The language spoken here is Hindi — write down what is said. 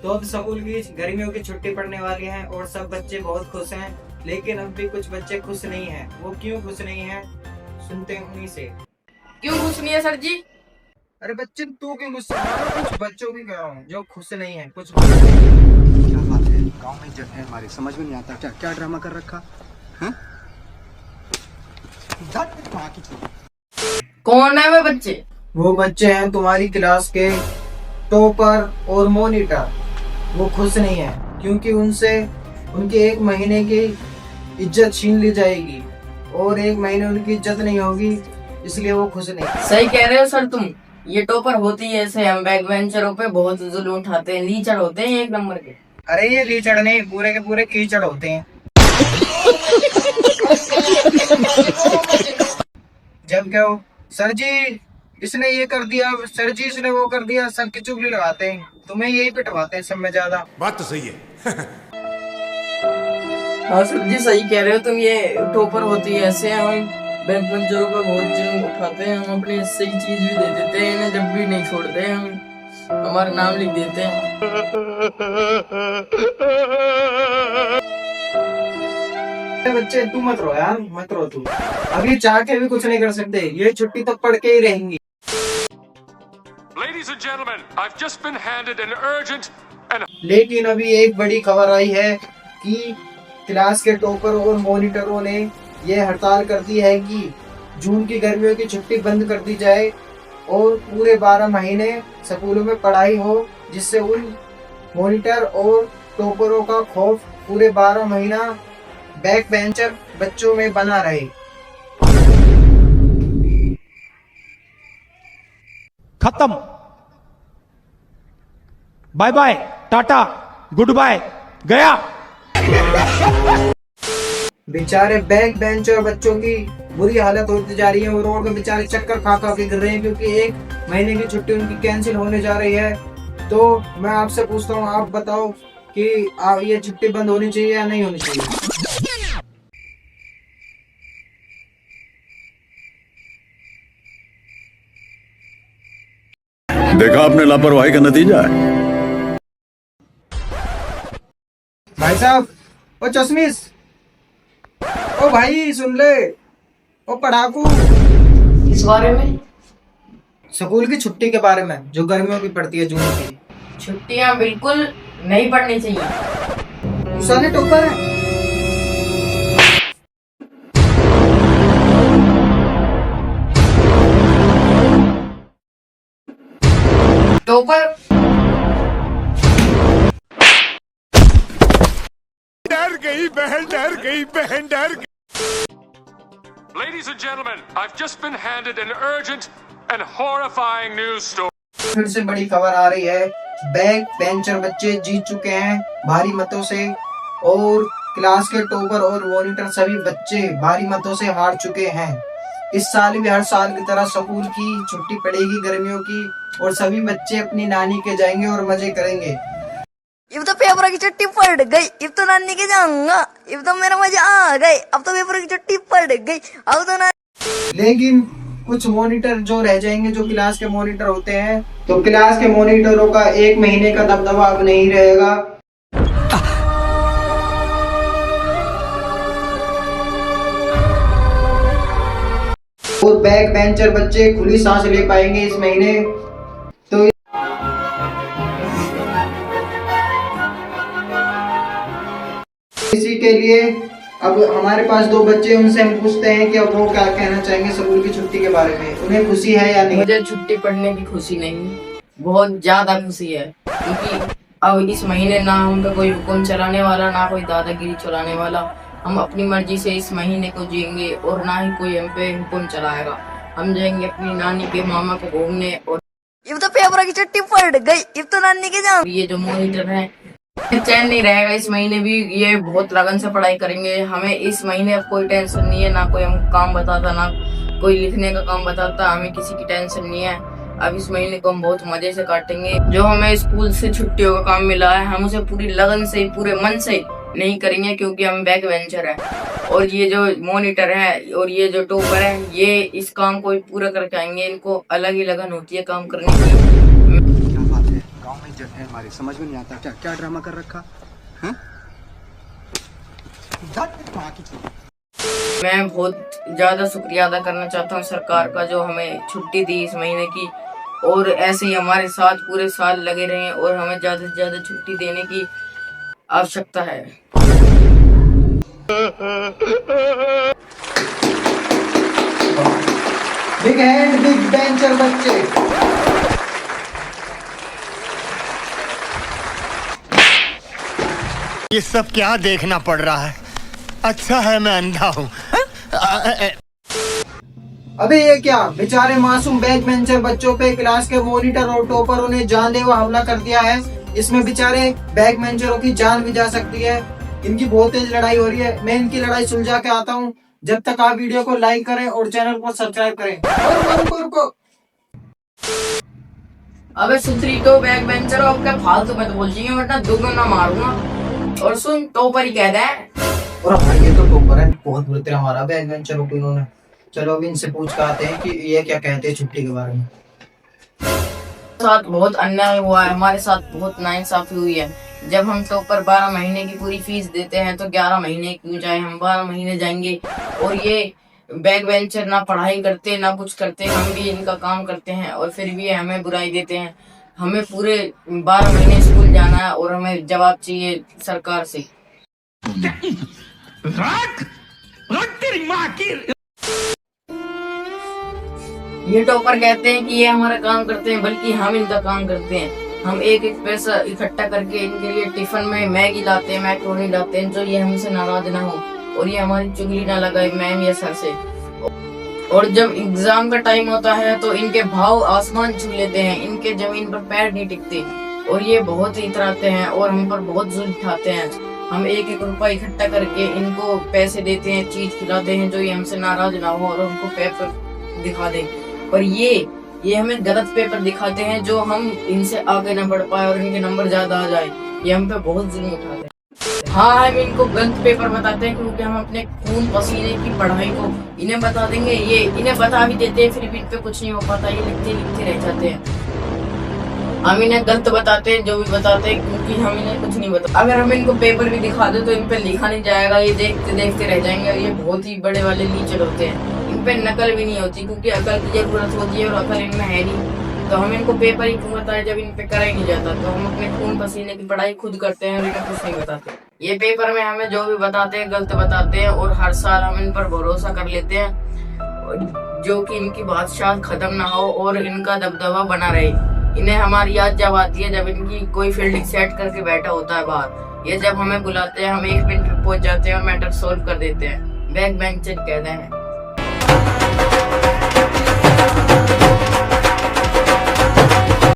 तो अब स्कूल की गर्मियों की छुट्टी पड़ने वाली है और सब बच्चे बहुत खुश हैं, लेकिन अब भी कुछ बच्चे खुश नहीं हैं। वो क्यों खुश नहीं हैं, सुनते हैं उन्हीं से। क्यों खुश नहीं है सर जी? अरे बच्चे तू क्यों गुस्सा है? कुछ बच्चों की कह रहा हूँ जो खुश नहीं है, कुछ क्या बात है, गांव में इज्जत है हमारी, समझ में नहीं आता क्या क्या ड्रामा कर रखा है? कौन है वे बच्चे? वो बच्चे हैं तुम्हारी क्लास के टॉपर और मॉनिटर। वो खुश नहीं है क्योंकि उनसे उनके एक महीने की इज्जत छीन ली जाएगी और एक महीने उनकी इज्जत नहीं होगी, इसलिए वो खुश नहीं। सही कह रहे हो सर तुम। ये टॉपर होती है ऐसे, हम बैक बेंचरों पे बहुत जुल्म उठाते हैं, लीचड़ होते हैं एक नंबर के। अरे ये लीचड़ नहीं, पूरे के पूरे कीचड़ होते हैं। जब क्या हो सर जी इसने ये कर दिया, सर जी इसने वो कर दिया, सबकी चुगली लगाते हैं, तुम्हें यही पिटवाते हैं सब में ज्यादा। बात तो सही है। हाँ सर जी सही कह रहे हो तुम। ये टॉपर होती है ऐसे, हम बैक बेंचरों पे बहुत जुल्म उठाते हैं, हम अपने हिस्से की चीज भी दे देते हैं इन्हें, जब भी नहीं छोड़ते हैं हम हमारा नाम लिख देते हैं। बच्चे तू मत रो यार, मत रो तू, अभी चाह के भी कुछ नहीं कर सकते, ये छुट्टी तक पढ़ के ही रहेंगी। Ladies and gentlemen, I've just been handed an urgent and लेकिन अभी एक बड़ी खबर आई है कि क्लास के टॉपर और मॉनिटरों ने ये हड़ताल कर दी है कि जून की गर्मियों की छुट्टी बंद कर दी जाए और पूरे 12 महीने स्कूलों में पढ़ाई हो, जिससे उन मॉनिटर और टॉपरों का खौफ पूरे 12 महीना बैक बेंचर बच्चों में बना रहे। खत्म, bye bye, tata, good bye, गया। बेचारे बैक बेंचर बच्चों की बुरी हालत होती जा रही है, वो रोड में बेचारे चक्कर खा खा के गिर रहे हैं क्योंकि एक महीने की छुट्टी उनकी कैंसिल होने जा रही है। तो मैं आपसे पूछता हूँ, आप बताओ कि ये छुट्टी बंद होनी चाहिए या नहीं होनी चाहिए? देखा आपने लापरवाही का नतीजा है। भाई साहब, ओ चश्मिश, ओ भाई सुन ले, ओ पढ़ाकू, इस बारे में स्कूल की छुट्टी के बारे में जो गर्मियों की पड़ती है, जून की छुट्टियां बिल्कुल नहीं पड़नी चाहिए। साले टॉपर है। टॉपर डर गई बहन, डर गई बहन, डर गई। Ladies and gentlemen, I've just been handed an urgent and horrifying news story. फिर से बड़ी खबर आ रही है, बैक बेंचर बच्चे जीत चुके हैं भारी मतों से और क्लास के टॉपर और मॉनिटर सभी बच्चे भारी मतों से हार चुके हैं। इस साल भी हर साल की तरह स्कूल की छुट्टी पड़ेगी गर्मियों की और सभी बच्चे अपनी नानी के जाएंगे और मजे करेंगे। अब तो पेपर की छुट्टी पड़ गई, अब तो नानी के जाऊंगा, अब तो मेरा मजा आ गई, अब तो पेपर की छुट्टी पड़ गई, अब तो लेकिन कुछ मॉनिटर जो रह जाएंगे, जो क्लास के मॉनिटर होते हैं, तो क्लास के मॉनिटरों का एक महीने का दबदबा अब नहीं रहेगा। और बैक बेंचर बच्चे खुली सांस ले पाएंगे इस महीने। तो इसी के लिए अब हमारे पास दो बच्चे, उनसे हम पूछते हैं कि अब वो क्या कहना चाहेंगे स्कूल की छुट्टी के बारे में, उन्हें खुशी है या नहीं? मुझे छुट्टी पढ़ने की खुशी नहीं, बहुत ज्यादा खुशी है, क्योंकि अब इस महीने ना हम पे कोई हुक्म चलाने वाला, ना कोई दादागिरी चलाने वाला, हम अपनी मर्जी से इस महीने को जिएंगे और ना ही कोई हम पे हुक्म चलाएगा। हम जाएंगे अपनी नानी के मामा को घूमने और अब तो पेपर की छुट्टी पड़ गई, अब तो नानी के जाऊंगा। ये जो मॉनिटर है चैन नहीं रहेगा इस महीने भी, ये बहुत लगन से पढ़ाई करेंगे। हमें इस महीने अब कोई टेंशन नहीं है, ना कोई हम काम बताता, ना कोई लिखने का काम बताता, हमें किसी की टेंशन नहीं है। अब इस महीने को हम बहुत मजे से काटेंगे। जो हमें स्कूल से छुट्टियों का काम मिला है, हम उसे पूरी लगन से, पूरे मन से नहीं करेंगे, क्योंकि हम बैक बेंचर है। और ये जो मॉनिटर है और ये जो टॉपर है, ये इस काम को पूरा करके आएंगे। इनको अलग ही लगन होती है काम करने की। क्या बात है, गांव में इज्जत है। है हमारी, समझ में नहीं आता क्या क्या ड्रामा कर रखा है। मैं बहुत ज्यादा शुक्रिया अदा करना चाहता हूँ सरकार का, जो हमें छुट्टी दी इस महीने की, और ऐसे ही हमारे साथ पूरे साल लगे रहें और हमें ज्यादा से ज्यादा छुट्टी देने की आवश्यकता है। बिग हैंड बिग बेंचर बच्चे। ये सब क्या देखना पड़ रहा है? अच्छा है मैं अंधा हूँ। अबे ये क्या, बेचारे मासूम बैक बेंचर बच्चों पे क्लास के मॉनिटर और टॉपरों ने जानलेवा हमला कर दिया है। इसमें बेचारे बैक बेंचरों की जान भी जा सकती है। इनकी बहुत तेज लड़ाई हो रही है। मैं इनकी लड़ाई सुलझा के आता हूँ। जब तक आप वीडियो को लाइक करें और चैनल को सब्सक्राइब करें। रुको। अबे सुथरी तो बैक बेंचर हो, क्या फालतू में तो बोल चाहिए, वरना दुगना ना मारूंगा। और सुन, टॉपर ही कह दे। और भाई ये तो टॉपर है, बहुत बुरी तरह हमारा बैक बेंचरों को इन्होंने। चलो अभी इनसे पूछ के आते हैं कि ये क्या कहते हैं छुट्टी के बारे में। साथ बहुत अन्याय हुआ है, हमारे साथ बहुत नाइंसाफी हुई है। जब हम टॉपर 12 महीने की पूरी फीस देते हैं तो 11 महीने क्यों जाए, हम 12 महीने जाएंगे। और ये बैक बेंचर ना पढ़ाई करते ना कुछ करते, हम भी इनका काम करते हैं और फिर भी हमें बुराई देते हैं। हमें पूरे 12 महीने स्कूल जाना है और हमें जवाब चाहिए सरकार से। ये टॉपर कहते हैं कि ये हमारा काम करते हैं, बल्कि हम इनका काम करते हैं। हम एक एक पैसा इकट्ठा करके इनके लिए टिफिन में मैगी लाते हैं, मैक्रोनी लाते हैं, जो ये हमसे नाराज ना हो और ये हमारी चुगली ना लगाए मैम या सर से। और जब एग्जाम का टाइम होता है तो इनके भाव आसमान छू लेते हैं, इनके जमीन पर पैर नहीं टिकते और ये बहुत ही इतराते हैं और हम पर बहुत जुल्म उठाते हैं। हम एक एक रुपया इकट्ठा करके इनको पैसे देते हैं, चीज खिलाते हैं, जो ये हमसे नाराज ना हो और उनको पेपर दिखा दें। पर ये हमें गलत पेपर दिखाते हैं, जो हम इनसे आगे न बढ़ पाए और इनके नंबर ज्यादा आ जाए। ये हम पे बहुत जुल्म उठाते हैं। हाँ, हम इनको गलत पेपर बताते हैं क्योंकि हम अपने खून पसीने की पढ़ाई को इन्हें बता देंगे। ये इन्हें बता भी देते हैं, फिर भी इन पे कुछ नहीं हो पाता, ये लिखते रह जाते हैं। हम इन्हें गलत बताते हैं जो भी बताते हैं, क्योंकि हम इन्हें कुछ नहीं बताते। अगर हम इनको पेपर भी दिखा दे तो इन पे लिखा नहीं जाएगा, ये देखते रह जाएंगे। और ये बहुत ही बड़े वाले लीचर होते हैं, इन पे नकल भी नहीं होती क्योंकि अकल की जरूरत होती है और अकल इनमें है नहीं। तो हम इनको पेपर ही क्यों बताएं जब इन पे करा ही नहीं जाता। तो हम अपने खून पसीने की पढ़ाई खुद करते हैं और इन्हें कुछ नहीं बताते। ये पेपर में हमें जो भी बताते हैं गलत बताते हैं और हर साल हम इन पर भरोसा कर लेते हैं, जो कि इनकी बादशाह खत्म ना हो और इनका दबदबा बना रहे। इन्हें हमारी याद जब आती है जब इनकी कोई फील्डिंग सेट करके बैठा होता है बाहर। ये जब हमें बुलाते हैं हम 1 मिनट में पहुंच जाते हैं और मैटर सोल्व कर देते हैं। बैक बेंचर कहते हैं।